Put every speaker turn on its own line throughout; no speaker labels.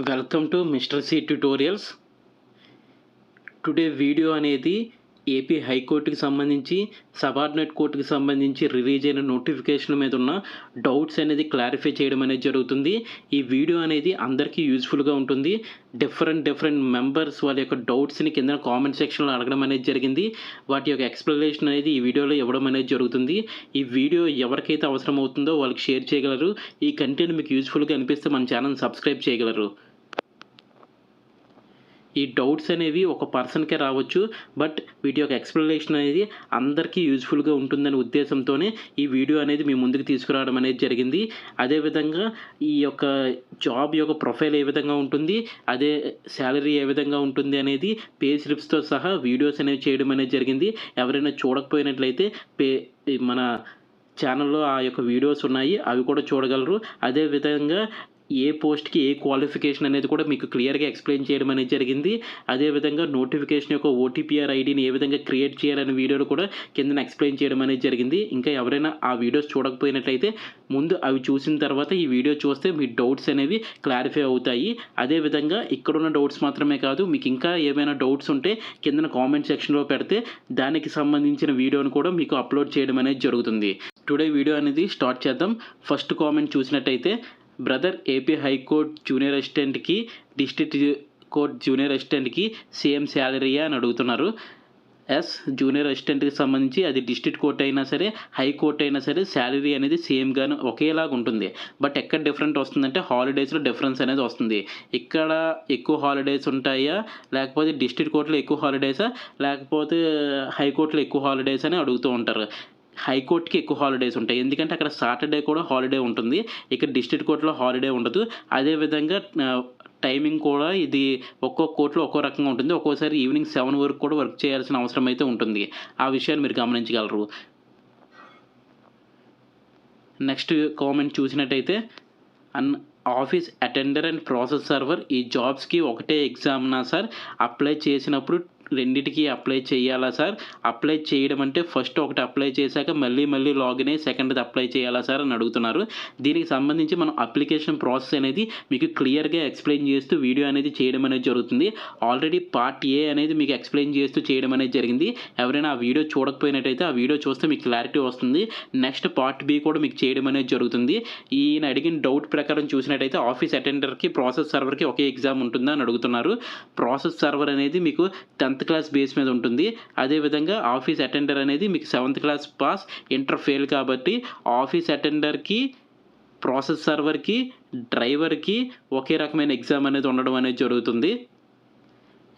Welcome to mister C tutorials. Today video అనేది AP హైకోర్టుకి సంబంధించి సబార్డినేట్ కోర్టుకి సంబంధించి రిలీజ్ అయిన నోటిఫికేషన్ మీద ఉన్న డౌట్స్ అనేది క్లారిఫై చేయడం అనేది జరుగుతుంది. ఈ వీడియో అనేది అందరికీ యూజ్ఫుల్గా ఉంటుంది. డిఫరెంట్ మెంబర్స్ వాళ్ళ యొక్క డౌట్స్ని కింద కామెంట్ సెక్షన్లో అడగడం అనేది జరిగింది. వాటి యొక్క ఎక్స్ప్లెనేషన్ అనేది ఈ వీడియోలో ఇవ్వడం అనేది జరుగుతుంది. ఈ వీడియో ఎవరికైతే అవసరం అవుతుందో వాళ్ళకి షేర్ చేయగలరు. ఈ కంటెంట్ మీకు యూజ్ఫుల్గా అనిపిస్తే మన ఛానల్ సబ్స్క్రైబ్ చేయగలరు. ఈ డౌట్స్ అనేవి ఒక పర్సన్కే రావచ్చు, బట్ వీటి యొక్క ఎక్స్ప్లెనేషన్ అనేది అందరికీ యూజ్ఫుల్గా ఉంటుందనే ఉద్దేశంతోనే ఈ వీడియో అనేది మీ ముందుకు తీసుకురావడం అనేది జరిగింది. అదేవిధంగా ఈ యొక్క జాబ్ యొక్క ప్రొఫైల్ ఏ విధంగా ఉంటుంది, అదే శాలరీ ఏ విధంగా ఉంటుంది అనేది పే స్లిప్స్తో సహా వీడియోస్ అనేవి చేయడం అనేది జరిగింది. ఎవరైనా చూడకపోయినట్లయితే మన ఛానల్లో ఆ యొక్క వీడియోస్ ఉన్నాయి, అవి కూడా చూడగలరు. అదేవిధంగా ఏ పోస్ట్కి ఏ క్వాలిఫికేషన్ అనేది కూడా మీకు క్లియర్గా ఎక్స్ప్లెయిన్ చేయడం అనేది జరిగింది. అదేవిధంగా నోటిఫికేషన్ యొక్క ఓటీపీఆర్ ఐడిని ఏ విధంగా క్రియేట్ చేయాలనే వీడియోలు కూడా కింద ఎక్స్ప్లెయిన్ చేయడం అనేది జరిగింది. ఇంకా ఎవరైనా ఆ వీడియోస్ చూడకపోయినట్లయితే ముందు అవి చూసిన తర్వాత ఈ వీడియో చూస్తే మీ డౌట్స్ అనేవి క్లారిఫై అవుతాయి. అదేవిధంగా ఇక్కడున్న డౌట్స్ మాత్రమే కాదు, మీకు ఇంకా ఏమైనా డౌట్స్ ఉంటే కింద కామెంట్ సెక్షన్లో పెడితే దానికి సంబంధించిన వీడియోను కూడా మీకు అప్లోడ్ చేయడం అనేది జరుగుతుంది. టుడే వీడియో అనేది స్టార్ట్ చేద్దాం. ఫస్ట్ కామెంట్ చూసినట్టయితే, బ్రదర్ ఏపీ హైకోర్టు జూనియర్ అసిస్టెంట్కి డిస్ట్రిక్ట్ కోర్ట్ జూనియర్ అసిస్టెంట్కి సేమ్ శాలరీయా అని అడుగుతున్నారు. జూనియర్ అసిస్టెంట్కి సంబంధించి అది డిస్ట్రిక్ట్ కోర్ట్ అయినా సరే, హైకోర్టు అయినా సరే శాలరీ అనేది సేమ్గాను ఒకేలాగా ఉంటుంది. బట్ ఎక్కడ డిఫరెంట్ వస్తుందంటే హాలిడేస్లో డిఫరెన్స్ అనేది వస్తుంది. ఇక్కడ ఎక్కువ హాలిడేస్ ఉంటాయా, లేకపోతే డిస్ట్రిక్ట్ కోర్టులో ఎక్కువ హాలిడేసా, లేకపోతే హైకోర్టులో ఎక్కువ హాలిడేస్ అని అడుగుతూ ఉంటారు. హైకోర్టుకి ఎక్కువ హాలిడేస్ ఉంటాయి, ఎందుకంటే అక్కడ సాటర్డే కూడా హాలిడే ఉంటుంది. ఇక్కడ డిస్ట్రిక్ట్ కోర్టులో హాలిడే ఉండదు. అదేవిధంగా టైమింగ్ కూడా ఇది ఒక్కొక్క కోర్టులో ఒక్కో రకంగా ఉంటుంది. ఒక్కోసారి ఈవినింగ్ 7 వరకు కూడా వర్క్ చేయాల్సిన అవసరం అయితే ఉంటుంది. ఆ విషయాన్ని మీరు గమనించగలరు. నెక్స్ట్ కామెంట్ చూసినట్టయితే, office attender and process server ఈ జాబ్స్కి ఒకటే ఎగ్జామ్నా సార్? అప్లై చేసినప్పుడు రెండింటికి అప్లై చేయాలా సార్? అప్లై చేయడం అంటే ఫస్ట్ ఒకటి అప్లై చేశాక మళ్ళీ లాగిన్ అయ్యి సెకండ్ది అప్లై చేయాలా సార్ అని అడుగుతున్నారు. దీనికి సంబంధించి మనం అప్లికేషన్ ప్రాసెస్ అనేది మీకు క్లియర్గా ఎక్స్ప్లెయిన్ చేస్తూ వీడియో అనేది చేయడం అనేది జరుగుతుంది. ఆల్రెడీ పార్ట్ ఏ అనేది మీకు ఎక్స్ప్లెయిన్ చేస్తూ చేయడం అనేది జరిగింది. ఎవరైనా ఆ వీడియో చూడకపోయినట్టయితే ఆ వీడియో చూస్తే మీకు క్లారిటీ వస్తుంది. నెక్స్ట్ పార్ట్ బి కూడా మీకు చేయడం అనేది జరుగుతుంది. ఈయన అడిగిన డౌట్ ప్రకారం చూసినట్టయితే ఆఫీస్ అటెండర్కి ప్రాసెస్ సర్వర్కి ఒకే ఎగ్జామ్ ఉంటుందా అని అడుగుతున్నారు. ప్రాసెస్ సర్వర్ అనేది మీకు 10th క్లాస్ బేస్ మీద ఉంటుంది. అదేవిధంగా ఆఫీస్ అటెండర్ అనేది మీకు 7th class pass, inter fail. కాబట్టి ఆఫీస్ అటెండర్కి, ప్రాసెస్ సర్వర్కి, డ్రైవర్కి ఒకే రకమైన ఎగ్జామ్ అనేది ఉండడం అనేది జరుగుతుంది.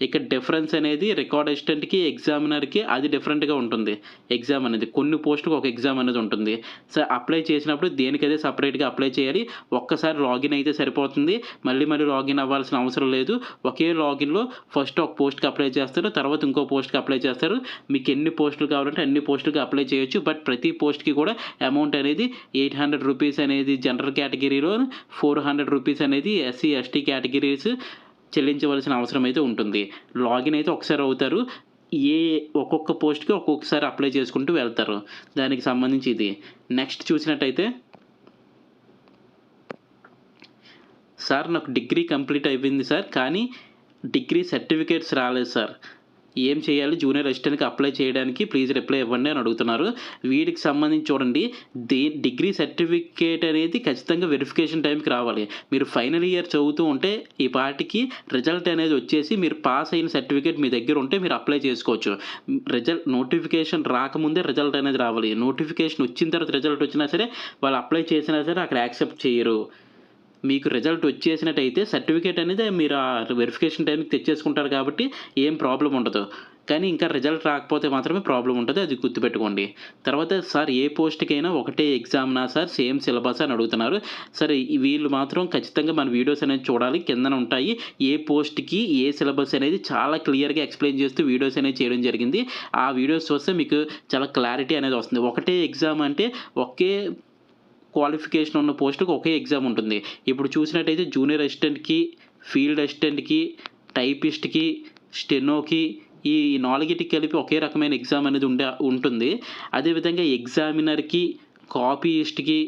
ఇక్కడ డిఫరెన్స్ అనేది రికార్డ్ అసిస్టెంట్కి, ఎగ్జామినర్కి అది డిఫరెంట్గా ఉంటుంది. ఎగ్జామ్ అనేది కొన్ని పోస్టులకు ఒక ఎగ్జామ్ అనేది ఉంటుంది. సో అప్లై చేసినప్పుడు దేనికైతే సపరేట్గా అప్లై చేయాలి. ఒక్కసారి లాగిన్ అయితే సరిపోతుంది, మళ్ళీ లాగిన్ అవ్వాల్సిన అవసరం లేదు. ఒకే లాగిన్లో ఫస్ట్ ఒక పోస్ట్కి అప్లై చేస్తారు, తర్వాత ఇంకో పోస్ట్కి అప్లై చేస్తారు. మీకు ఎన్ని పోస్టులు కావాలంటే అన్ని పోస్టులకి అప్లై చేయొచ్చు. బట్ ప్రతి పోస్ట్కి కూడా అమౌంట్ అనేది 800 రూపీస్ అనేది జనరల్ కేటగిరీలో, 400 రూపీస్ అనేది ఎస్సీ ఎస్టీ కేటగిరీస్ చెల్లించవలసిన అవసరం అయితే ఉంటుంది. లాగిన్ అయితే ఒకసారి అవుతారు. ఒక్కొక్క పోస్ట్కి ఒక్కొక్కసారి అప్లై చేసుకుంటూ వెళ్తారు. దానికి సంబంధించి ఇది. నెక్స్ట్ చూసినట్టయితే, సార్ నాకు డిగ్రీ కంప్లీట్ అయిపోయింది సార్, కానీ డిగ్రీ సర్టిఫికేట్స్ రాలేదు సార్, ఏం చేయాలి? జూనియర్ అసిస్టెంట్కి అప్లై చేయడానికి ప్లీజ్ రిప్లై ఇవ్వండి అని అడుగుతున్నారు. వీటికి సంబంధించి చూడండి, డిగ్రీ సర్టిఫికేట్ అనేది ఖచ్చితంగా వెరిఫికేషన్ టైంకి రావాలి. మీరు ఫైనల్ ఇయర్ చదువుతూ ఉంటే ఈ పార్టీకి రిజల్ట్ అనేది వచ్చేసి మీరు పాస్ అయిన సర్టిఫికేట్ మీ దగ్గర ఉంటే మీరు అప్లై చేసుకోవచ్చు. నోటిఫికేషన్ రాకముందే రిజల్ట్ అనేది రావాలి. నోటిఫికేషన్ వచ్చిన తర్వాత రిజల్ట్ వచ్చినా సరే వాళ్ళు అప్లై చేసినా సరే అక్కడ యాక్సెప్ట్ చేయరు. మీకు రిజల్ట్ వచ్చేసినట్టయితే సర్టిఫికేట్ అనేది మీరు ఆ వెరిఫికేషన్ టైంకి తెచ్చేసుకుంటారు, కాబట్టి ఏం ప్రాబ్లం ఉండదు. కానీ ఇంకా రిజల్ట్ రాకపోతే మాత్రమే ప్రాబ్లం ఉంటుంది, అది గుర్తుపెట్టుకోండి. తర్వాత సార్ ఏ పోస్ట్కైనా ఒకటే ఎగ్జామ్నా సార్, సేమ్ సిలబస్ అని అడుగుతున్నారు. సరే, వీళ్ళు మాత్రం ఖచ్చితంగా మన వీడియోస్ అనేది చూడాలి, కిందన ఉంటాయి. ఏ పోస్ట్కి ఏ సిలబస్ అనేది చాలా క్లియర్గా ఎక్స్ప్లెయిన్ చేస్తూ వీడియోస్ అనేది చేయడం జరిగింది. ఆ వీడియోస్ చూస్తే మీకు చాలా క్లారిటీ అనేది వస్తుంది. ఒకటే ఎగ్జామ్ అంటే ఒకే క్వాలిఫికేషన్ ఉన్న పోస్టుకి ఒకే ఎగ్జామ్ ఉంటుంది. ఇప్పుడు చూసినట్టయితే జూనియర్ అసిస్టెంట్కి, ఫీల్డ్ అసిస్టెంట్కి, టైపిస్ట్కి, స్టెనోకి ఈ 4టికి కలిపి ఒకే రకమైన ఎగ్జామ్ అనేది ఉంటుంది. అదేవిధంగా ఎగ్జామినర్కి, కాపీయిస్ట్కి,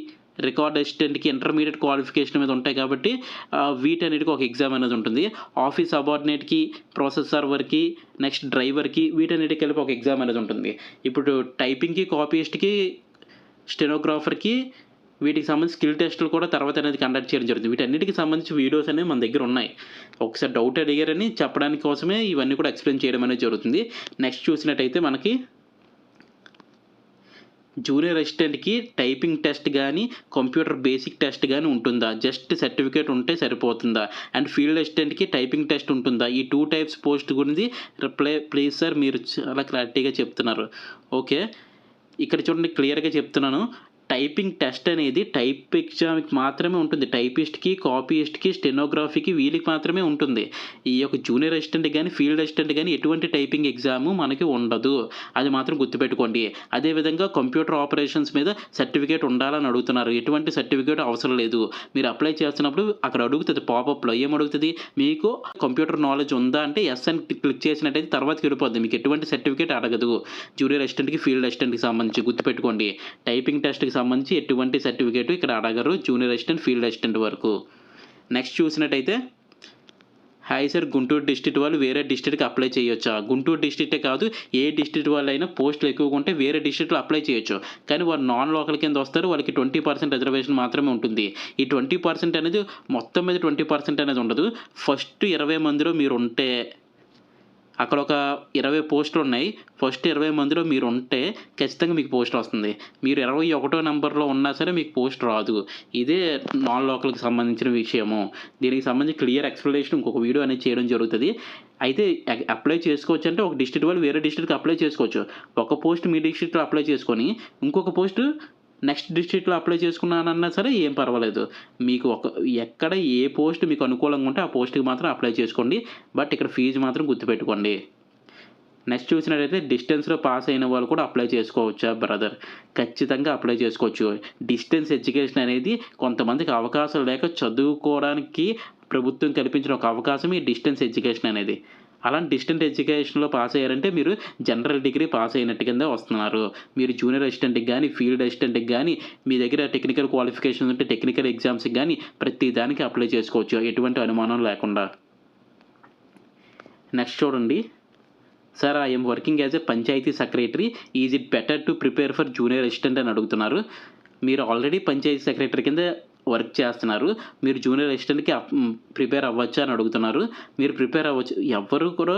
రికార్డ్ అసిస్టెంట్‌కి ఇంటర్మీడియేట్ క్వాలిఫికేషన్ మీద ఉంటాయి కాబట్టి వీటన్నిటికి ఒక ఎగ్జామ్ అనేది ఉంటుంది. ఆఫీస్ సబార్డినేట్‌కి, ప్రాసెస్ సర్వర్‌కి, నెక్స్ట్ డ్రైవర్‌కి వీటన్నిటికి కలిపి ఒక ఎగ్జామ్ అనేది ఉంటుంది. ఇప్పుడు టైపింగ్‌కి, కాపీయిస్ట్‌కి, స్టెనోగ్రాఫర్‌కి వీటికి సంబంధించి స్కిల్ టెస్టులు కూడా తర్వాత అనేది కండక్ట్ చేయడం జరుగుతుంది. వీటన్నిటికి సంబంధించి వీడియోస్ అనేవి మన దగ్గర ఉన్నాయి. ఒకసారి డౌట్ అడిగారని చెప్పడానికి కోసమే ఇవన్నీ కూడా ఎక్స్‌ప్లెయిన్ చేయడం అనేది జరుగుతుంది. నెక్స్ట్ చూసినట్టయితే మనకి జూనియర్ అసిస్టెంట్‌కి టైపింగ్ టెస్ట్ గానీ, కంప్యూటర్ బేసిక్ టెస్ట్ గానీ ఉంటుందా? జస్ట్ సర్టిఫికేట్ ఉంటే సరిపోతుందా? అండ్ ఫీల్డ్ అసిస్టెంట్‌కి టైపింగ్ టెస్ట్ ఉంటుందా? ఈ 2 టైప్స్ పోస్ట్ గురించి ప్లీజ్ సార్ మీరు చాలా క్లారిటీగా చెప్తున్నారు. ఓకే. ఇక్కడ చూడండి క్లియర్‌గా చెప్తున్నాను. టైపింగ్ టెస్ట్ అనేది టైప్ ఎగ్జామ్‌కి మాత్రమే ఉంటుంది. టైపిస్ట్‌కి, కాపీయిస్ట్‌కి, స్టెనోగ్రఫీకి వీళ్ళకి మాత్రమే ఉంటుంది. ఈ యొక్క జూనియర్ అసిస్టెంట్ గానీ, ఫీల్డ్ అసిస్టెంట్ గానీ ఎటువంటి టైపింగ్ ఎగ్జాము మనకి ఉండదు. అది మాత్రం గుర్తుపెట్టుకోండి. అదేవిధంగా కంప్యూటర్ ఆపరేషన్స్ మీద సర్టిఫికేట్ ఉండాలని అడుగుతున్నారు. ఎటువంటి సర్టిఫికేట్ అవసరం లేదు. మీరు అప్లై చేస్తున్నప్పుడు అక్కడ అడుగుతది పాపప్‌లో ఏమడుగుతది? మీకు కంప్యూటర్ నాలెడ్జ్ ఉందా అంటే యెస్ అని క్లిక్ చేసినట్టయితే తర్వాతకి వెళ్ళిపోద్ది. మీకు ఎటువంటి సర్టిఫికేట్ అడగదు. జూనియర్ అసిస్టెంట్‌కి, ఫీల్డ్ అసిస్టెంట్‌కి సంబంధించి గుర్తుపెట్టుకోండి. టైపింగ్ టెస్ట్‌కి సంబంధించి ఎటువంటి సర్టిఫికేట్ ఇక్కడ అడగరు. జూనియర్ అసిస్టెంట్, ఫీల్డ్ అసిస్టెంట్ వరకు. నెక్స్ట్ చూసినట్టయితే హాయ్ సార్, గుంటూరు డిస్ట్రిక్ట్ వాళ్ళు వేరే డిస్ట్రిక్ట్‌కి అప్లై చేయొచ్చా? గుంటూరు డిస్ట్రిక్టే కాదు, ఏ డిస్ట్రిక్ట్ వాళ్ళైనా పోస్టులు ఎక్కువగా ఉంటే వేరే డిస్ట్రిక్ట్‌లో అప్లై చేయొచ్చు. కానీ వాళ్ళు నాన్ లోకల్ కింద వస్తారు. వాళ్ళకి 20% రిజర్వేషన్ మాత్రమే ఉంటుంది. ఈ 20% అనేది మొత్తం మీద 20% అనేది ఉండదు. ఫస్ట్ 20 మందిలో మీరుంటే అక్కడ ఒక 20 పోస్టులున్నాయి. ఫస్ట్ 20 మందిలో మీరుంటే ఖచ్చితంగా మీకు పోస్ట్ వస్తుంది. మీరు 21 నంబర్‌లో ఉన్నా సరే మీకు పోస్ట్ రాదు. ఇదే నాన్ లోకల్‌కి సంబంధించిన విషయము. దీనికి సంబంధించి క్లియర్ ఎక్స్‌ప్లనేషన్ ఇంకొక వీడియో అనేది చేయడం జరుగుతది. అయితే అప్లై చేసుకోవచ్చంటే ఒక డిస్ట్రిక్ట్ వాళ్ళు వేరే డిస్ట్రిక్ట్‌కి అప్లై చేసుకోవచ్చు. ఒక పోస్ట్ మీ డిస్ట్రిక్ట్‌లో అప్లై చేసుకొని ఇంకొక పోస్ట్ నెక్స్ట్ డిస్ట్రిక్ట్‌లో అప్లై చేసుకున్నానన్నా సరే ఏం పర్వాలేదు. మీకు ఎక్కడ ఏ పోస్ట్ మీకు అనుకూలంగా ఉంటే ఆ పోస్ట్‌కి మాత్రం అప్లై చేసుకోండి. బట్ ఇక్కడ ఫీజు మాత్రం గుర్తుపెట్టుకోండి. నెక్స్ట్ చూసినట్టయితే డిస్టెన్స్‌లో పాస్ అయిన వాళ్ళు కూడా అప్లై చేసుకోవచ్చా బ్రదర్? ఖచ్చితంగా అప్లై చేసుకోవచ్చు. డిస్టెన్స్ ఎడ్యుకేషన్ అనేది కొంతమందికి అవకాశం లేక చదువుకోవడానికి ప్రభుత్వం కల్పించిన ఒక అవకాశం ఈ డిస్టెన్స్ ఎడ్యుకేషన్ అనేది. అలాంటి డిస్టెన్స్ ఎడ్యుకేషన్‌లో పాస్ అయ్యారంటే మీరు జనరల్ డిగ్రీ పాస్ అయినట్టు కిందే వస్తున్నారు. మీరు జూనియర్ అసిస్టెంట్‌కి గానీ, ఫీల్డ్ అసిస్టెంట్‌కి గానీ, మీ దగ్గర టెక్నికల్ క్వాలిఫికేషన్ ఉంటే టెక్నికల్ ఎగ్జామ్స్‌కి గానీ ప్రతి దానికి అప్లై చేసుకోవచ్చు. ఎటువంటి అనుమానం లేకుండా. నెక్స్ట్ చూడండి. Sir I am working as a panchayat secretary. Is it better to prepare for junior assistant అని అడుగుతున్నారు. మీరు ఆల్రెడీ పంచాయతీ సెక్రటరీ కింద వర్క్ చేస్తున్నారు. మీరు జూనియర్ అసిస్టెంట్‌కి ప్రిపేర్ అవ్వచ్చా అని అడుగుతున్నారు. మీరు ప్రిపేర్ అవ్వచ్చు. ఎవ్వరు కూడా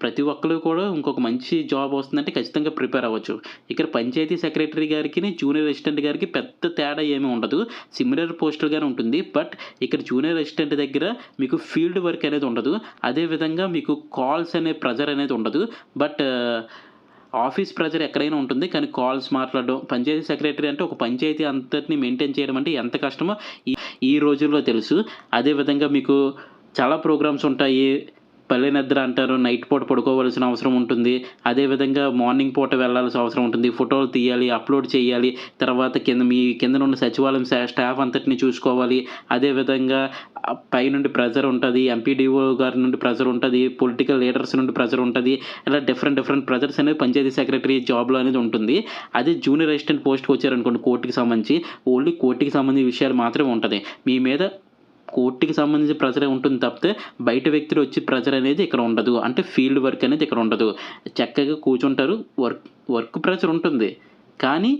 ప్రతి ఒక్కళ్ళు కూడా ఇంకొక మంచి జాబ్ వస్తుందంటే ఖచ్చితంగా ప్రిపేర్ అవ్వచ్చు. ఇక్కడ పంచాయతీ సెక్రటరీ గారికిని, జూనియర్ అసిస్టెంట్ గారికి పెద్ద తేడా ఏమీ ఉండదు. సిమిలర్ పోస్టులుగానే ఉంటుంది. బట్ ఇక్కడ జూనియర్ అసిస్టెంట్ దగ్గర మీకు ఫీల్డ్ వర్క్ అనేది ఉండదు. అదే విధంగా మీకు కాల్స్ అనే ప్రెజర్ అనేది ఉండదు. బట్ ఆఫీస్ ప్రెజర్ ఎక్కడైనా ఉంటుంది. కానీ కాల్స్ మాట్లాడడం, పంచాయతీ సెక్రటరీ అంటే ఒక పంచాయతీ అంతటిని మెయింటైన్ చేయడం అంటే ఎంత కష్టమో ఈ రోజుల్లో తెలుసు. అదే విధంగా మీకు చాలా ప్రోగ్రామ్స్ ఉంటాయి. పల్లె నిద్ర అంటారు. నైట్ పూట పడుకోవాల్సిన అవసరం ఉంటుంది. అదేవిధంగా మార్నింగ్ పూట వెళ్ళాల్సిన అవసరం ఉంటుంది. ఫోటోలు తీయాలి, అప్లోడ్ చేయాలి. తర్వాత మీ కిందనున్న సచివాలయం స్టాఫ్ అంతటిని చూసుకోవాలి. అదేవిధంగా పైనుండి ప్రెజర్ ఉంటది. ఎంపీడీఓ గారి నుండి ప్రెజర్ ఉంటది. పొలిటికల్ లీడర్స్ నుండి ప్రెజర్ ఉంటది. ఇలా డిఫరెంట్ ప్రెజర్స్ అనేవి పంచాయతీ సెక్రటరీ జాబ్‌లో అనేది ఉంటుంది. అదే జూనియర్ అసిస్టెంట్ పోస్ట్‌కి వచ్చారనుకోండి కోర్ట్‌కి సంబంధించి, ఓన్లీ కోర్ట్‌కి సంబంధించిన విషయాలు మాత్రమే ఉంటది. మీ మీద కోర్ట్‌కి సంబంధించిన ప్రెజరే ఉంటుంది తప్పితే బయట వ్యక్తులు వచ్చి ప్రెజర్ అనేది ఇక్కడ ఉండదు. అంటే ఫీల్డ్ వర్క్ అనేది ఇక్కడ ఉండదు. చక్కగా కూర్చుంటారు. వర్క్ ప్రెజర్ ఉంటుంది. కానీ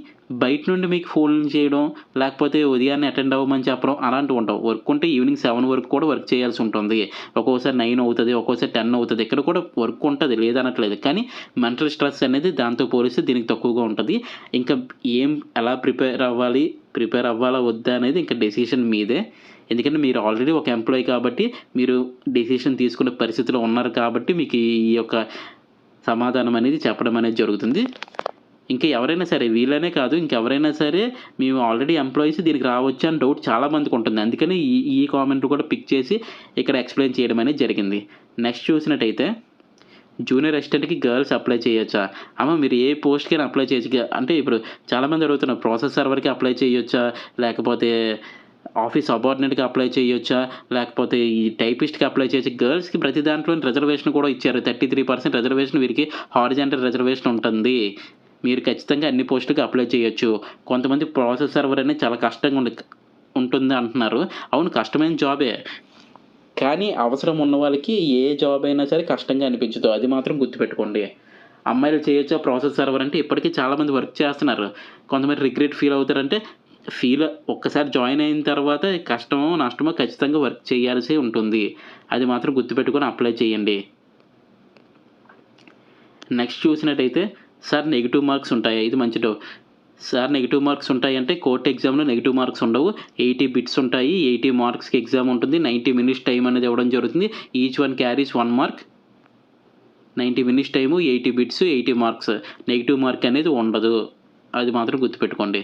బయట నుండి మీకు ఫోన్లు చేయడం, లేకపోతే ఉదయాన్నే అటెండ్ అవ్వమని చెప్పడం అలాంటివి ఉండవు. వర్క్ ఉంటే ఈవినింగ్ 7 వరకు కూడా వర్క్ చేయాల్సి ఉంటుంది. ఒక్కోసారి 9 అవుతది. ఒక్కోసారి 10 అవుతది. ఇక్కడ కూడా వర్క్ ఉంటది లేదనట్లేదు. కానీ మెంటల్ స్ట్రెస్ అనేది దాంతో పోలిస్తే దీనికి తక్కువగా ఉంటది. ఇంకా ఎలా ప్రిపేర్ అవ్వాలా వద్దా అనేది ఇంకా డెసిషన్ మీదే. ఎందుకంటే మీరు ఆల్రెడీ ఒక ఎంప్లాయీ కాబట్టి మీరు డెసిషన్ తీసుకునే పరిస్థితిలో ఉన్నారు కాబట్టి మీకు ఈ యొక్క సమాధానం అనేది చెప్పడం అనేది జరుగుతుంది. ఇంకా ఎవరైనా సరే వీళ్ళనే కాదు ఇంకెవరైనా సరే మేము ఆల్రెడీ ఎంప్లాయీస్ దీనికి రావచ్చా అని డౌట్ చాలా మందికి ఉంటుంది. అందుకని ఈ కామెంట్ కూడా పిక్ చేసి ఇక్కడ ఎక్స్‌ప్లెయిన్ చేయడం అనేది జరిగింది. నెక్స్ట్ చూసినట్టయితే జూనియర్ అసిస్టెంట్‌కి గర్ల్స్ అప్లై చేయొచ్చా? మీరు ఏ పోస్ట్‌కైనా అప్లై చేయొచ్చు. అంటే ఇప్పుడు చాలామంది అడుగుతున్నారు ప్రాసెస్ సర్వర్‌కి అప్లై చేయొచ్చా? లేకపోతే ఆఫీస్ సబార్డినేట్‌గా అప్లై చేయొచ్చా? లేకపోతే ఈ టైపిస్ట్‌కి అప్లై చేయొచ్చా? గర్ల్స్‌కి ప్రతి దాంట్లోని రిజర్వేషన్ కూడా ఇచ్చారు. 33% రిజర్వేషన్ వీరికి హారిజాంటల్ రిజర్వేషన్ ఉంటుంది. మీరు ఖచ్చితంగా అన్ని పోస్టులకి అప్లై చేయొచ్చు. కొంతమంది ప్రాసెస్ సర్వర్ అనేది చాలా కష్టంగా ఉంటుంది అంటున్నారు. అవును, కష్టమైన జాబే. కానీ అవసరం ఉన్న వాళ్ళకి ఏ జాబ్ అయినా సరే కష్టంగా అనిపించదు. అది మాత్రం గుర్తుపెట్టుకోండి. అమ్మాయిలు చేయొచ్చా ప్రాసెస్ సర్వర్ అంటే ఇప్పటికి చాలామంది వర్క్ చేస్తున్నారు. కొంతమంది రిగ్రెట్ ఫీల్ అవుతారంటే ఒక్కసారి జాయిన్ అయిన తర్వాత కష్టమో, నష్టమో ఖచ్చితంగా వర్క్ చేయాల్సి ఉంటుంది. అది మాత్రం గుర్తుపెట్టుకొని అప్లై చేయండి. నెక్స్ట్ చూసినట్టయితే సార్ నెగెటివ్ మార్క్స్ ఉంటాయా? ఇది మంచి సార్ నెగెటివ్ మార్క్స్ ఉంటాయంటే కోర్ట్ ఎగ్జామ్‌లో నెగెటివ్ మార్క్స్ ఉండవు. 80 బిట్స్ ఉంటాయి. 80 మార్క్స్‌కి ఎగ్జామ్ ఉంటుంది. 90 మినిట్స్ టైమ్ అనేది ఇవ్వడం జరుగుతుంది. Each one carries 1 mark. 90 minutes time, 80 bits, 80 marks. Negative mark అనేది ఉండదు. అది మాత్రం గుర్తుపెట్టుకోండి.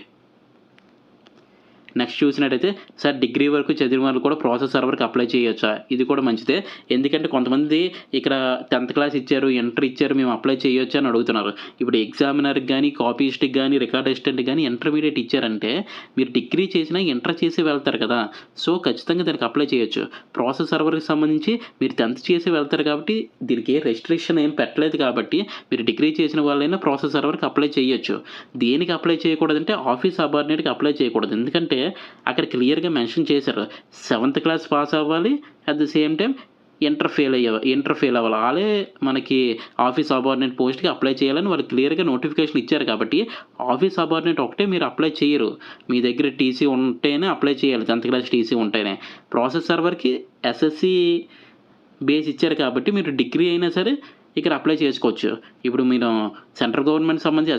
నెక్స్ట్ చూసినట్టయితే సార్ డిగ్రీ వరకు చదివిన వాళ్ళు కూడా ప్రాసెస్ సర్వర్‌కి అప్లై చేయొచ్చా? ఇది కూడా మంచిదే. ఎందుకంటే కొంతమంది ఇక్కడ 10థ్ క్లాస్ ఇచ్చారు, ఇంటర్ ఇచ్చారు, మేము అప్లై చేయొచ్చా అని అడుగుతున్నారు. ఇప్పుడు ఎగ్జామినర్‌కి గాని, కాపీయిస్ట్‌కి గాని, రికార్డ్ అసిస్టెంట్‌కి గాని ఇంటర్మీడియేట్ ఇచ్చారంటే మీరు డిగ్రీ చేసినా ఇంటర్ చేసి వెళ్తారు కదా! సో, ఖచ్చితంగా దానికి అప్లై చేయొచ్చు. ప్రాసెస్ సర్వర్‌కి సంబంధించి మీరు 10థ్ చేసి వెళ్తారు కాబట్టి దీనికి ఏ రెస్ట్రిక్షన్ ఏం పెట్టలేదు కాబట్టి మీరు డిగ్రీ చేసిన వాళ్ళైనా ప్రాసెస్ సర్వర్‌కి అప్లై చేయొచ్చు. దేనికి అప్లై చేయకూడదంటే ఆఫీస్ సబార్డినేట్‌కి అప్లై చేయకూడదు. ఎందుకంటే అక్కడ క్లియర్‌గా మెన్షన్ చేశారు. 7థ్ క్లాస్ పాస్ అవ్వాలి. At the same time inter fail అవ్వాలి. ఆళ్ళే మనకి ఆఫీస్ సబార్డినేట్ పోస్ట్‌కి అప్లై చేయాలని వాళ్ళు క్లియర్‌గా నోటిఫికేషన్ ఇచ్చారు కాబట్టి ఆఫీస్ సబార్డినేట్ ఒకటే మీరు అప్లై చేయరు. మీ దగ్గర టీసీ ఉంటేనే అప్లై చేయాలి. 10థ్ క్లాస్ టీసీ ఉంటేనే. ప్రాసెస్ సర్వర్‌కి ఎస్ఎస్‌సి బేస్ ఇచ్చారు కాబట్టి మీరు డిగ్రీ అయినా సరే ఇక్కడ అప్లై చేసుకోవచ్చు. ఇప్పుడు మీరు సెంట్రల్ గవర్నమెంట్ సంబంధించి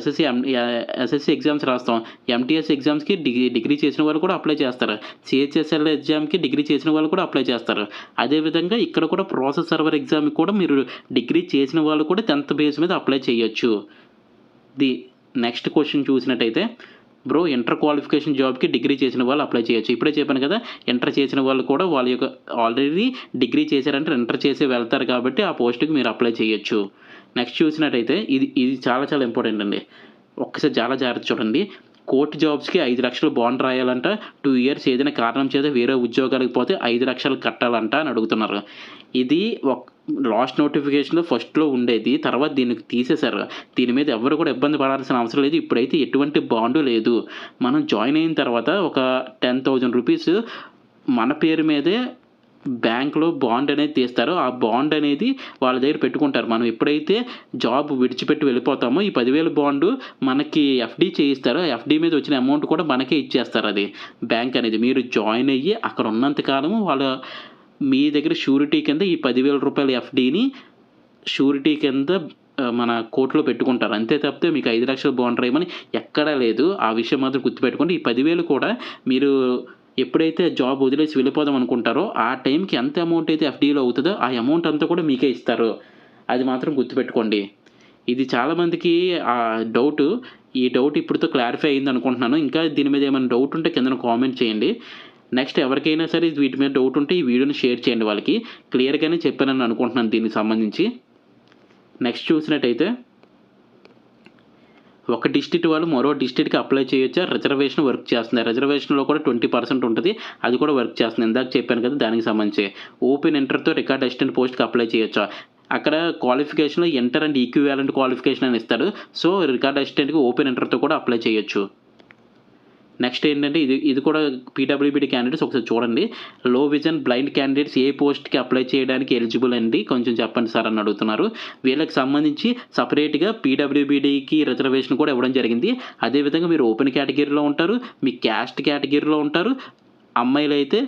ఎస్ఎస్‌సి ఎగ్జామ్స్ రాస్తాం. ఎంటీఎస్ ఎగ్జామ్స్‌కి డిగ్రీ చేసిన వాళ్ళు కూడా అప్లై చేస్తారు. సీహెచ్ఎస్ఎల్ ఎగ్జామ్‌కి డిగ్రీ చేసిన వాళ్ళు కూడా అప్లై చేస్తారు. అదేవిధంగా ఇక్కడ కూడా ప్రాసెస్ సర్వర్ ఎగ్జామ్‌కి కూడా మీరు డిగ్రీ చేసిన వాళ్ళు కూడా 10థ్ బేస్ మీద అప్లై చేయొచ్చు. నెక్స్ట్ క్వెషన్ చూసినట్టయితే బ్రో ఇంటర్ క్వాలిఫికేషన్ జాబ్‌కి డిగ్రీ చేసిన వాళ్ళు అప్లై చేయొచ్చు. ఇప్పుడే చెప్పాను కదా! ఇంటర్ చేసిన వాళ్ళు కూడా వాళ్ళ యొక్క ఆల్రెడీ డిగ్రీ చేశారంటే ఇంటర్ చేసే వెళ్తారు కాబట్టి ఆ పోస్ట్‌కి మీరు అప్లై చేయొచ్చు. నెక్స్ట్ చూసినట్టయితే ఇది చాలా చాలా ఇంపార్టెంట్ అండి. ఒక్కసారి చాలా జాగ్రత్తగా చూడండి. కోర్ట్ జాబ్స్‌కి 5,00,000 బాండ్ రాయాలంట. 2 ఇయర్స్ ఏదైనా కారణం చేత వేరే ఉద్యోగాలకు పోతే 5,00,000 కట్టాలంట అని అడుగుతున్నారు. ఇది లాస్ట్ నోటిఫికేషన్‌లో ఫస్ట్‌లో ఉండేది. తర్వాత దీన్ని తీసేశారు. దీని మీద ఎవ్వరు కూడా ఇబ్బంది పడాల్సిన అవసరం లేదు. ఇప్పుడైతే ఎటువంటి బాండు లేదు. మనం జాయిన్ అయిన తర్వాత ఒక 10,000 రూపీస్ మన పేరు మీదే బ్యాంక్‌లో బాండ్ అనేది తీస్తారు. ఆ బాండ్ అనేది వాళ్ళ దగ్గర పెట్టుకుంటారు. మనం ఎప్పుడైతే జాబ్ విడిచిపెట్టి వెళ్ళిపోతామో ఈ 10,000 బాండు మనకి ఎఫ్‌డి చేయిస్తారు. ఆ ఎఫ్‌డి మీద వచ్చిన అమౌంట్ కూడా మనకే ఇచ్చేస్తారు అది. బ్యాంక్ అనేది. మీరు జాయిన్ అయ్యి అక్కడ ఉన్నంత కాలము మీ దగ్గర షూరిటీ కింద ఈ 10,000 రూపాయల ఎఫ్‌డిని షూరిటీ కింద మన కోర్ట్‌లో పెట్టుకుంటారు. అంతే తప్పితే మీకు 5,00,000 బాండ్ రాయమని ఎక్కడా లేదు. ఆ విషయం మాత్రం గుర్తుపెట్టుకోండి. ఈ 10,000 కూడా మీరు ఎప్పుడైతే జాబ్ వదిలేసి వెళ్ళిపోదాం అనుకుంటారో ఆ టైంకి ఎంత అమౌంట్ అయితే ఎఫ్‌డిలో అవుతదో ఆ అమౌంట్ అంతా కూడా మీకే ఇస్తారు. అది మాత్రం గుర్తుపెట్టుకోండి. ఇది చాలామందికి డౌటు. ఈ డౌట్ ఇప్పటితో క్లారిఫై అయిందనుకుంటున్నాను. ఇంకా దీని మీద ఏమైనా డౌట్ ఉంటే కిందన కామెంట్ చేయండి. నెక్స్ట్ ఎవరికైనా సరే వీటి మీద డౌట్ ఉంటే ఈ వీడియోని షేర్ చేయండి వాళ్ళకి. క్లియర్‌గానే చెప్పానని అనుకుంటున్నాను దీనికి సంబంధించి. నెక్స్ట్ చూసినట్టయితే ఒక డిస్ట్రిక్ట్ వాళ్ళు మరో డిస్ట్రిక్ట్‌కి అప్లై చేయొచ్చా? రిజర్వేషన్ వర్క్ చేస్తుంది. రిజర్వేషన్‌లో కూడా 20% ఉంటది. అది కూడా వర్క్ చేస్తుంది. ఇందాక చెప్పాను కదా! దానికి సంబంధించి. ఓపెన్ ఇంటర్‌తో రికార్డ్ అసిస్టెంట్ పోస్ట్‌కి అప్లై చేయొచ్చా? అక్కడ క్వాలిఫికేషన్‌లో ఇంటర్ అండ్ ఈక్వివాలెంట్ క్వాలిఫికేషన్ అని ఇస్తాడు. సో, రికార్డ్ అసిస్టెంట్‌కి ఓపెన్ ఇంటర్‌తో కూడా అప్లై చేయొచ్చు. నెక్స్ట్ ఏంటంటే ఇది కూడా పీడబ్ల్యూబీడీ క్యాండిడేట్స్ ఒకసారి చూడండి. లో విజన్ బ్లైండ్ క్యాండిడేట్స్ ఏ పోస్ట్‌కి అప్లై చేయడానికి ఎలిజిబుల్ అండి కొంచెం చెప్పండి సార్ అని అడుగుతున్నారు. వీళ్ళకి సంబంధించి సెపరేట్‌గా పీడబ్ల్యూబీడీకి రిజర్వేషన్ కూడా ఇవ్వడం జరిగింది. అదేవిధంగా మీరు ఓపెన్ కేటగిరీలో ఉంటారు. మీ క్యాస్ట్ కేటగిరీలో ఉంటారు. అమ్మాయిలైతే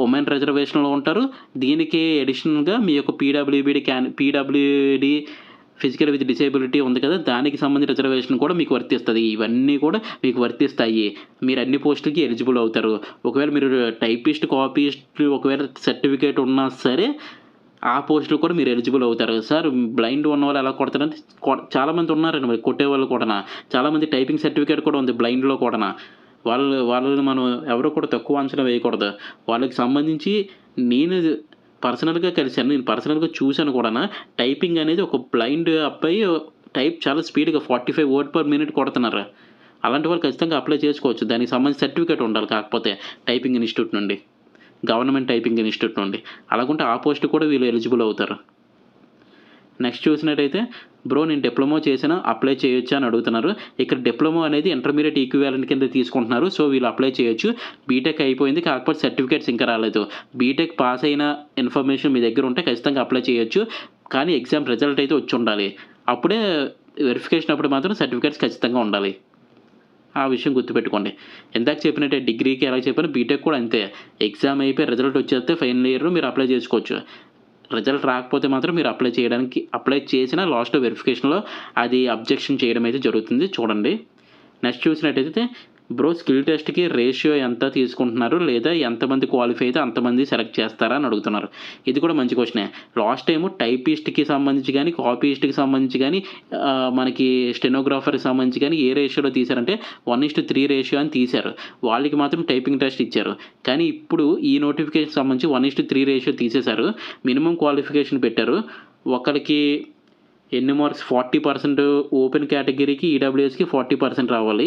ఉమెన్ రిజర్వేషన్‌లో ఉంటారు. దీనికి అడిషనల్‌గా మీ యొక్క పీడబ్ల్యూడీ ఫిజికల్ విత్ డిసేబిలిటీ ఉంది కదా! దానికి సంబంధించిన రిజర్వేషన్ కూడా మీకు వర్తిస్తది. ఇవన్నీ కూడా మీకు వర్తిస్తాయి. మీరు అన్ని పోస్టులకి ఎలిజిబుల్ అవుతారు. ఒకవేళ మీరు టైపిస్ట్, కాపీయిస్ట్ ఒకవేళ సర్టిఫికేట్ ఉన్నా సరే ఆ పోస్టులు కూడా మీరు ఎలిజిబుల్ అవుతారు. సార్ బ్లైండ్ ఉన్నవాళ్ళు ఎలా కొడతారంటే చాలామంది ఉన్నారండి మరి కొట్టేవాళ్ళు కూడానా. చాలామంది టైపింగ్ సర్టిఫికేట్ కూడా ఉంది బ్లైండ్‌లో కూడానా. వాళ్ళని మనం ఎవరు కూడా తక్కువ అంచనా వేయకూడదు. వాళ్ళకి సంబంధించి నేను పర్సనల్‌గా కలిసాను. నేను పర్సనల్‌గా చూసాను కూడానా. టైపింగ్ అనేది ఒక బ్లైండ్ అబ్బాయి టైప్ చాలా స్పీడ్‌గా 45 వర్డ్ పర్ మినిట్ కొడుతున్నారు. అలాంటి వాళ్ళు ఖచ్చితంగా అప్లై చేసుకోవచ్చు. దానికి సంబంధించి సర్టిఫికేట్ ఉండాలి కాకపోతే టైపింగ్ ఇన్‌స్టిట్యూట్ నుండి. గవర్నమెంట్ టైపింగ్ ఇన్‌స్టిట్యూట్ నుండి. అలాగుంటే ఆ పోస్ట్ కూడా వీళ్ళు ఎలిజిబుల్ అవుతారు. నెక్స్ట్ చూసినట్టయితే బ్రో నేను డిప్లొమా చేశాను అప్లై చేయొచ్చా అని అడుగుతున్నారు. ఇక్కడ డిప్లొమా అనేది ఇంటర్మీడియట్ ఈక్వివాలెంట్ కింద తీసుకుంటున్నారు. సో వీళ్ళు అప్లై చేయొచ్చు. బీటెక్ అయిపోయింది, కాకపోతే సర్టిఫికేట్స్ ఇంకా రాలేదు. బీటెక్ పాస్ అయిన ఇన్ఫర్మేషన్ మీ దగ్గర ఉంటే ఖచ్చితంగా అప్లై చేయొచ్చు. కానీ ఎగ్జామ్ రిజల్ట్ అయితే వచ్చి ఉండాలి. అప్పుడే వెరిఫికేషన్ అప్పుడు మాత్రం సర్టిఫికేట్స్ ఖచ్చితంగా ఉండాలి. ఆ విషయం గుర్తుపెట్టుకోండి. ఇందాక చెప్పినట్టే డిగ్రీకి ఎలా చెప్పానో బీటెక్ కూడా అంతే. ఎగ్జామ్ అయిపోయి రిజల్ట్ వచ్చేస్తే ఫైనల్ ఇయర్ మీరు అప్లై చేసుకోవచ్చు. రిజల్ట్ రాకపోతే మాత్రం మీరు అప్లై చేసిన లాస్ట్‌లో వెరిఫికేషన్‌లో అది అబ్జెక్షన్ చేయడం అయితే జరుగుతుంది. చూడండి. నెక్స్ట్ చూసినట్టయితే బ్రో స్కిల్ టెస్ట్‌కి రేషియో ఎంత తీసుకుంటున్నారు? లేదా ఎంతమంది క్వాలిఫై అయితే అంతమంది సెలెక్ట్ చేస్తారా అని అడుగుతున్నారు. ఇది కూడా మంచి క్వెషనే. లాస్ట్ టైము టైపిస్ట్‌కి సంబంధించి గానీ, కాపీయిస్ట్‌కి సంబంధించి గానీ, మనకి స్టెనోగ్రాఫర్‌కి సంబంధించి గానీ ఏ రేషియోలో తీశారంటే 1:3 రేషియో అని తీశారు. వాళ్ళకి మాత్రం టైపింగ్ టెస్ట్ ఇచ్చారు. కానీ ఇప్పుడు ఈ నోటిఫికేషన్‌కి సంబంధించి 1:3 రేషియో తీసేశారు. మినిమమ్ క్వాలిఫికేషన్ పెట్టారు. ఒకళ్ళకి ఎన్ని మార్క్స్ 40% ఓపెన్ కేటగిరీకి ఈడబ్ల్యూఎస్‌కి 40% రావాలి.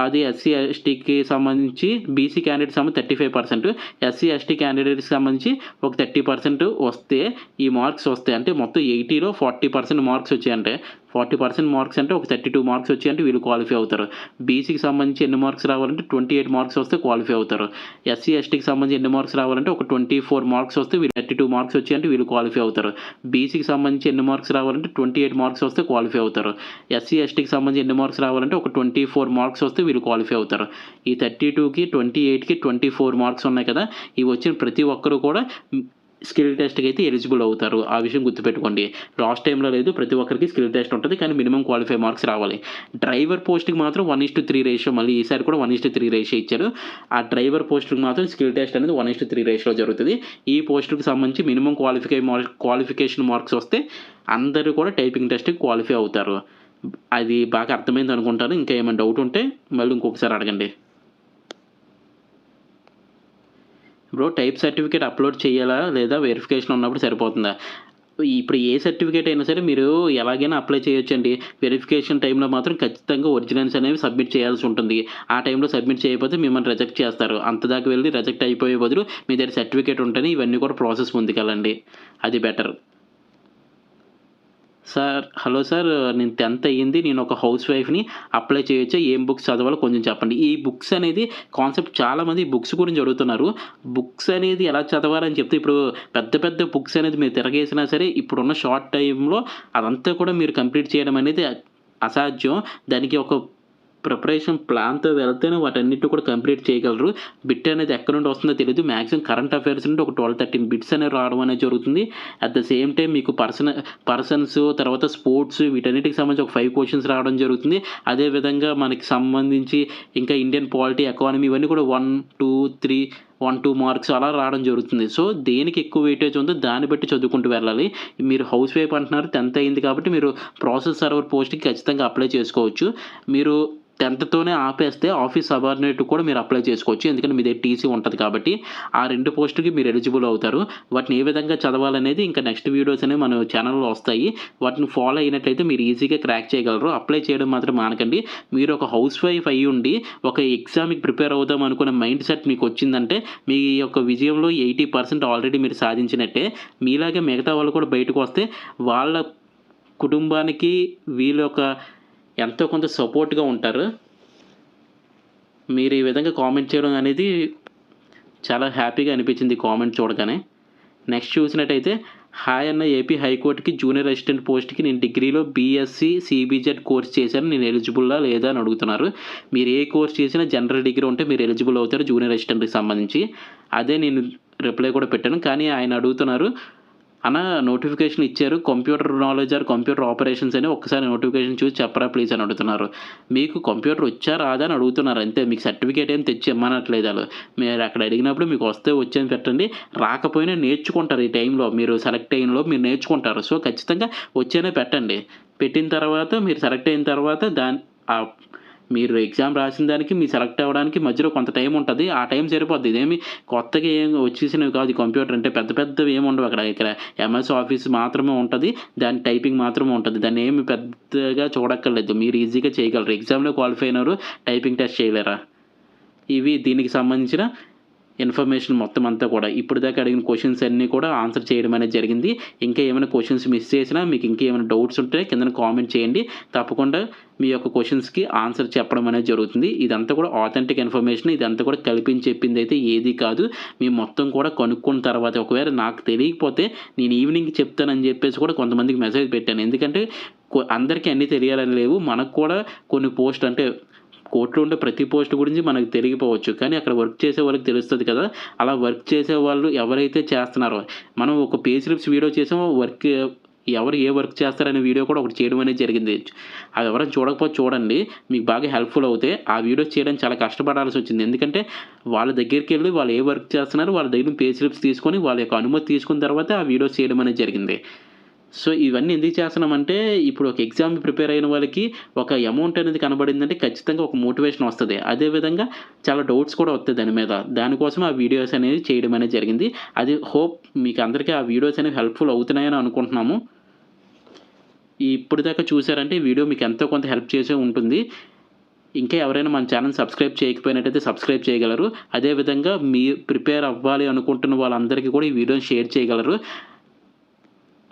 అది ఎస్సీ, ఎస్టీకి సంబంధించి బీసీ క్యాండిడేట్స్ 35%, ఎస్సీ, ఎస్టీ క్యాండిడేట్స్‌కి సంబంధించి ఒక 30% వస్తే ఈ మార్క్స్ వస్తాయి. అంటే మొత్తం 80లో 40% మార్క్స్ వచ్చాయంటే 40% మార్క్స్ అంటే ఒక 32 మార్క్స్ వచ్చాయంటే వీళ్ళు క్వాలిఫై అవుతారు. బీసీకి సంబంధించి ఎన్ని మార్క్స్ రావాలంటే 28 మార్క్స్ వస్తే క్వాలిఫై అవుతారు. ఎస్సీ, ఎస్టీకి సంబంధించి ఎన్ని మార్క్స్ రావాలంటే ఒక 24 మార్క్స్ వస్తే వీళ్ళు 32 మార్క్స్ వచ్చాయంటే వీళ్ళు క్వాలిఫై అవుతారు. బీసీకి సంబంధించి ఎన్ని మార్క్స్ రావాలంటే 28 మార్క్స్ వస్తే క్వాలిఫై అవుతారు. ఎస్సీ, ఎస్టీకి సంబంధించి ఎన్ని మార్క్స్ రావాలంటే ఒక 24 మార్క్స్ వస్తే వీళ్ళు క్వాలిఫై అవుతారు. ఈ 32కి, 28కి 24 మార్క్స్ ఉన్నాయి కదా! ఇవి వచ్చిన ప్రతి ఒక్కరు కూడా స్కిల్ టెస్ట్‌కి అయితే ఎలిజిబుల్ అవుతారు. ఆ విషయం గుర్తుపెట్టుకోండి. లాస్ట్ టైమ్‌లో లేదు, ప్రతి ఒక్కరికి స్కిల్ టెస్ట్ ఉంటది. కానీ మినిమమ్ క్వాలిఫై మార్క్స్ రావాలి. డ్రైవర్ పోస్ట్‌కి మాత్రం 1:3 రేషియో మళ్ళీ ఈసారి కూడా 1:3 రేషియో ఇచ్చారు. ఆ డ్రైవర్ పోస్ట్‌కి మాత్రం స్కిల్ టెస్ట్ అనేది 1:3 రేషియోలో జరుగుతది. ఈ పోస్ట్‌కి సంబంధించి మినిమమ్ క్వాలిఫికేషన్ మార్క్స్ వస్తే అందరూ కూడా టైపింగ్ టెస్ట్‌కి క్వాలిఫై అవుతారు. అది బాగా అర్థమైంది అనుకుంటాను. ఇంకా ఏమైనా డౌట్ ఉంటే మళ్ళీ ఇంకొకసారి అడగండి. బ్రో టైప్ సర్టిఫికేట్ అప్లోడ్ చేయాలా? లేదా వెరిఫికేషన్ ఉన్నప్పుడు సరిపోతుందా? ఇప్పుడు ఏ సర్టిఫికేట్ అయినా సరే మీరు ఎలాగైనా అప్లై చేయొచ్చండి. వెరిఫికేషన్ టైంలో మాత్రం ఖచ్చితంగా ఒరిజినల్స్ అనేవి సబ్మిట్ చేయాల్సి ఉంటుంది. ఆ టైంలో సబ్మిట్ చేయకపోతే మిమ్మల్ని రిజెక్ట్ చేస్తారు. అంతదాకా వెళ్లి రిజెక్ట్ అయిపోయే బదులు మీ దగ్గర సర్టిఫికేట్ ఉంటేనే ఇవన్నీ కూడా ప్రాసెస్ ముందుకెళ్ళండి. అది బెటర్. సార్ హలో సార్, నేను 10th అయ్యింది. నేను ఒక హౌస్ వైఫ్‌ని. అప్లై చేయొచ్చా? ఏం బుక్స్ చదవాలో కొంచెం చెప్పండి. ఈ బుక్స్ అనేది కాన్సెప్ట్ చాలామంది బుక్స్ గురించి అడుగుతున్నారు. బుక్స్ అనేది ఎలా చదవాలని చెప్తే ఇప్పుడు పెద్ద పెద్ద బుక్స్ అనేది మీరు తిరగేసినా సరే ఇప్పుడున్న షార్ట్ టైమ్‌లో అదంతా కూడా మీరు కంప్లీట్ చేయడం అనేది అసాధ్యం. దానికి ఒక ప్రిపరేషన్ ప్లాన్‌తో వెళ్తేనే వాటన్నిటిని కూడా కంప్లీట్ చేయగలరు. బిట్ అనేది ఎక్కడి నుండి వస్తుందో తెలీదు. మాక్సిమం కరెంట్ అఫైర్స్ నుండి ఒక 12, 13 బిట్స్ అనేవి రావడం అనేది జరుగుతుంది. అట్ ద సేమ్ టైమ్ మీకు పర్సన్స్ తర్వాత స్పోర్ట్స్ వీటన్నిటికి సంబంధించి ఒక 5 క్వెషన్స్ రావడం జరుగుతుంది. అదే విధంగా మనకి సంబంధించి ఇంకా ఇండియన్ పాలిటీ, ఎకానమీ ఇవన్నీ కూడా 1, 2, 3 1, 2 మార్క్స్ అలా రావడం జరుగుతుంది. సో దేనికి ఎక్కువ వెయిటేజ్ ఉందో దాన్ని బట్టి చదువుకుంటూ వెళ్ళాలి. మీరు హౌస్ వైఫ్ అంటున్నారు, 10th అయింది కాబట్టి మీరు ప్రాసెస్ సర్వర్ పోస్ట్‌కి ఖచ్చితంగా అప్లై చేసుకోవచ్చు. మీరు 10థ్‌తోనే ఆపేస్తే ఆఫీస్ సబార్డినేట్ కూడా మీరు అప్లై చేసుకోవచ్చు. ఎందుకంటే మీ దగ్గర టీసీ ఉంటది కాబట్టి. ఆ 2 పోస్ట్‌లకి మీరు ఎలిజిబుల్ అవుతారు. వాటిని ఏ విధంగా చదవాలనేది ఇంకా నెక్స్ట్ వీడియోస్ అనేవి మన ఛానెల్‌లో వస్తాయి. వాటిని ఫాలో అయినట్లయితే మీరు ఈజీగా క్రాక్ చేయగలరు. అప్లై చేయడం మాత్రం మానకండి. మీరు ఒక హౌస్ వైఫ్ అయ్యుండి ఒక ఎగ్జామ్‌కి ప్రిపేర్ అవుదాం అనుకునే మైండ్ సెట్ మీకొచ్చిందంటే మీ యొక్క విజయంలో 80% ఆల్రెడీ మీరు సాధించినట్టే. మీలాగే మిగతా వాళ్ళు కూడా బయటకు వస్తే వాళ్ళ కుటుంబానికి వీళ్ళ యొక్క ఎంతో కొంత సపోర్ట్‌గా ఉంటారు. మీరు ఈ విధంగా కామెంట్ చేయడం అనేది చాలా హ్యాపీగా అనిపించింది కామెంట్ చూడగానే. నెక్స్ట్ చూసినట్టయితే హాయ్ అన్న, ఏపీ హైకోర్టుకి జూనియర్ అసిస్టెంట్ పోస్ట్‌కి నేను డిగ్రీలో బీఎస్సీ సీబీజెడ్ కోర్స్ చేశాను. నేను ఎలిజిబుల్లా లేదా అని అడుగుతున్నారు. మీరు ఏ కోర్స్ చేసినా జనరల్ డిగ్రీ ఉంటే మీరు ఎలిజిబుల్ అవుతారు జూనియర్ అసిస్టెంట్‌కి సంబంధించి. అదే నేను రిప్లై కూడా పెట్టాను. కానీ ఆయన అడుగుతున్నారు, అన్న నోటిఫికేషన్ ఇచ్చారు. Computer knowledge or computer operations అని ఒక్కసారి నోటిఫికేషన్ చూసి చెప్పరా ప్లీజ్ అని అడుగుతున్నారు. మీకు కంప్యూటర్ వచ్చా రాదా అని అడుగుతున్నారు అంతే. మీకు సర్టిఫికేట్ ఏం తెచ్చి ఇమ్మనట్లేదు ఆళ్ళు. మీరు అక్కడ అడిగినప్పుడు మీకు వస్తే వచ్చని పెట్టండి. రాకపోయినా నేర్చుకుంటారు ఈ టైంలో. మీరు సెలెక్ట్ అయినలోపు మీరు నేర్చుకుంటారు. సో ఖచ్చితంగా వచ్చేనే పెట్టండి. పెట్టిన తర్వాత మీరు సెలెక్ట్ అయిన తర్వాత మీరు ఎగ్జామ్ రాసిన దానికి మీరు సెలెక్ట్ అవ్వడానికి మధ్యలో కొంత టైం ఉంటది. ఆ టైం సరిపోద్ది. ఇదేమి కొత్తగా ఏం వచ్చేసినవి కాదు కంప్యూటర్ అంటే. పెద్ద పెద్దవి ఏమి ఉండవు అక్కడ. ఇక్కడ ఎంఎస్ ఆఫీస్ మాత్రమే ఉంటది. దాని టైపింగ్ మాత్రమే ఉంటది. దాన్ని ఏమి పెద్దగా చూడక్కర్లేదు. మీరు ఈజీగా చేయగలరు. ఎగ్జామ్‌లో క్వాలిఫై అయినోరు టైపింగ్ టెస్ట్ చేయలేరా? ఇవి దీనికి సంబంధించిన ఇన్ఫర్మేషన్ మొత్తం అంతా కూడా ఇప్పుడు దాకా అడిగిన క్వశ్చన్స్ అన్నీ కూడా ఆన్సర్ చేయడం అనేది జరిగింది. ఇంకా ఏమైనా క్వశ్చన్స్ మిస్ చేసినా మీకు ఇంకా ఏమైనా డౌట్స్ ఉంటే కింద కామెంట్ చేయండి. తప్పకుండా మీ యొక్క క్వశ్చన్స్కి ఆన్సర్ చెప్పడం అనేది జరుగుతుంది. ఇదంతా కూడా ఆథెంటిక్ ఇన్ఫర్మేషన్. ఇదంతా కూడా కలిపించి చెప్పింది అయితే ఏది కాదు. మేము మొత్తం కూడా కనుక్కున్న తర్వాత ఒకవేళ నాకు తెలియకపోతే నేను ఈవినింగ్ చెప్తానని చెప్పేసి కూడా కొంతమందికి మెసేజ్ పెట్టాను. ఎందుకంటే అందరికీ అన్నీ తెలియాలని లేవు. మనకు కూడా కొన్ని పోస్ట్ అంటే కోర్టులో ఉండే ప్రతి పోస్ట్ గురించి మనకు తెలియకపోవచ్చు. కానీ అక్కడ వర్క్ చేసే వాళ్ళకి తెలుస్తుంది కదా! అలా వర్క్ చేసే వాళ్ళు ఎవరైతే చేస్తున్నారో మనం ఒక పే స్లిప్స్ వీడియో చేసామో ఎవరు ఏ వర్క్ చేస్తారనే వీడియో కూడా ఒకటి చేయడం అనేది జరిగింది. అది ఎవరైనా చూడకపోతే చూడండి. మీకు బాగా హెల్ప్‌ఫుల్ అవుతాయి. ఆ వీడియోస్ చేయడానికి చాలా కష్టపడాల్సి వచ్చింది. ఎందుకంటే వాళ్ళ దగ్గరికెళ్ళి వాళ్ళు ఏ వర్క్ చేస్తున్నారు వాళ్ళ దగ్గర పే స్లిప్స్ తీసుకొని వాళ్ళ యొక్క అనుమతి తీసుకున్న తర్వాత ఆ వీడియోస్ చేయడం అనేది జరిగింది. సో, ఇవన్నీ ఎందుకు చేస్తున్నామంటే ఇప్పుడు ఒక ఎగ్జామ్‌కి ప్రిపేర్ అయిన వాళ్ళకి ఒక అమౌంట్ అనేది కనబడిందంటే ఖచ్చితంగా ఒక మోటివేషన్ వస్తది. అదే విధంగా చాలా డౌట్స్ కూడా వస్తాయి దాని మీద. దానికోసం ఆ వీడియోస్ అనేది చేయడం అనేది జరిగింది. అది హోప్ మీకు అందరికీ ఆ వీడియోస్ అనేవి హెల్ప్‌ఫుల్ అవుతున్నాయని అనుకుంటున్నాము. ఇప్పటిదాకా చూసారంటే ఈ వీడియో మీకు ఎంతో కొంత హెల్ప్ చేసే ఉంటుంది. ఇంకా ఎవరైనా మన ఛానెల్ సబ్స్క్రైబ్ చేయకపోయినట్టయితే సబ్స్క్రైబ్ చేయగలరు. అదే విధంగా ప్రిపేర్ అవ్వాలి అనుకుంటున్న వాళ్ళందరికీ కూడా ఈ వీడియోని షేర్ చేయగలరు.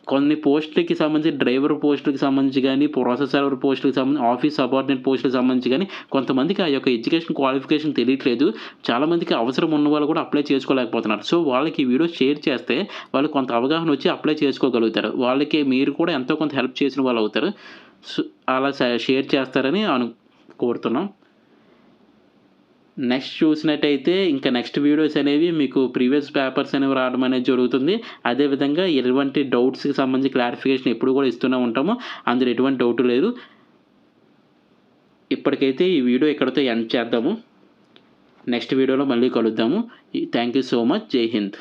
కొన్ని పోస్టులకి సంబంధించి డ్రైవర్ పోస్టులకి సంబంధించి గానీ, ప్రాసెస్ సర్వర్ పోస్టులకి సంబంధించి, ఆఫీస్ సబార్డినేట్ పోస్టులకి సంబంధించి గానీ, కొంతమందికి ఆ యొక్క ఎడ్యుకేషన్ క్వాలిఫికేషన్ తెలియట్లేదు. చాలామందికి అవసరం ఉన్న వాళ్ళు కూడా అప్లై చేసుకోలేకపోతున్నారు. సో, వాళ్ళకి ఈ వీడియో షేర్ చేస్తే వాళ్ళు కొంత అవగాహన వచ్చి అప్లై చేసుకోగలుగుతారు. వాళ్ళకి మీరు కూడా ఎంతో కొంత హెల్ప్ చేసిన వాళ్ళు అవుతారు. సో, అలా షేర్ చేస్తారని కోరుతున్నాం. నెక్స్ట్ చూసినట్టయితే ఇంకా నెక్స్ట్ వీడియోస్ అనేవి మీకు ప్రీవియస్ పేపర్స్ అనేవి రావడం అనేది జరుగుతుంది. అదేవిధంగా ఎటువంటి డౌట్స్‌కి సంబంధించి క్లారిఫికేషన్ ఎప్పుడు కూడా ఇస్తూనే ఉంటాము. అందులో ఎటువంటి డౌటు లేదు. ఇప్పటికైతే ఈ వీడియో ఇక్కడితో ఎండ్ చేద్దాము. నెక్స్ట్ వీడియోలో మళ్ళీ కలుద్దాము. Thank you so much. జై హింద్.